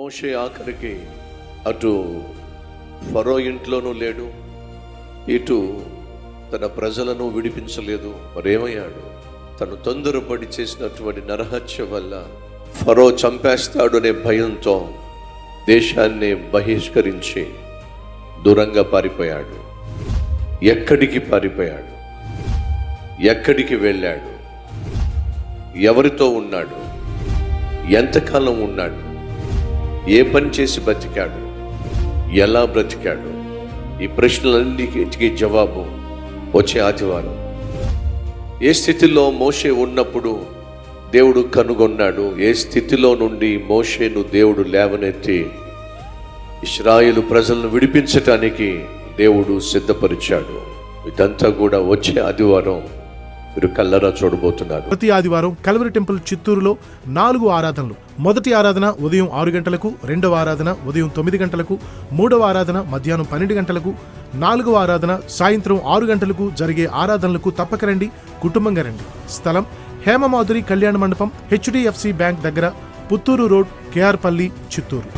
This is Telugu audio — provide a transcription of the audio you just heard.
మోషే ఆఖరికి అటు ఫరో ఇంట్లోనూ లేడు, ఇటు తన ప్రజలను విడిపించలేదు. మరేమయ్యాడు? తను తొందరపడి చేసినటువంటి నరహత్య వల్ల ఫరో చంపేస్తాడు అనే భయంతో దేశాన్ని బహిష్కరించి దూరంగా పారిపోయాడు. ఎక్కడికి పారిపోయాడు? ఎక్కడికి వెళ్ళాడు? ఎవరితో ఉన్నాడు? ఎంతకాలం ఉన్నాడు? ఏ పని చేసి బ్రతికాడు? ఎలా బ్రతికాడు? ఈ ప్రశ్నలన్నిటికీ జవాబు వచ్చే ఆదివారం. ఏ స్థితిలో మోషే ఉన్నప్పుడు దేవుడు కనుగొన్నాడు? ఏ స్థితిలో నుండి మోషేను దేవుడు లేవనెత్తి ఇశ్రాయేలు ప్రజలను విడిపించటానికి దేవుడు సిద్ధపరిచాడు? ఇదంతా కూడా వచ్చే ఆదివారం మీరు కల్లరా చూడబోతున్నారు. ప్రతి ఆదివారం కల్వరి టెంపుల్ చిత్తూరులో 4 ఆరాధనలు. మొదటి ఆరాధన ఉదయం 6 గంటలకు, రెండవ ఆరాధన ఉదయం 9 గంటలకు, మూడవ ఆరాధన మధ్యాహ్నం 12 గంటలకు, 4వ ఆరాధన సాయంత్రం 6 గంటలకు జరిగే ఆరాధనలకు తప్పక రండి, కుటుంబంగా రండి. స్థలం హేమమాధురి కళ్యాణ మండపం, HDFC బ్యాంక్ దగ్గర, పుత్తూరు రోడ్, KR పల్లి, చిత్తూరు.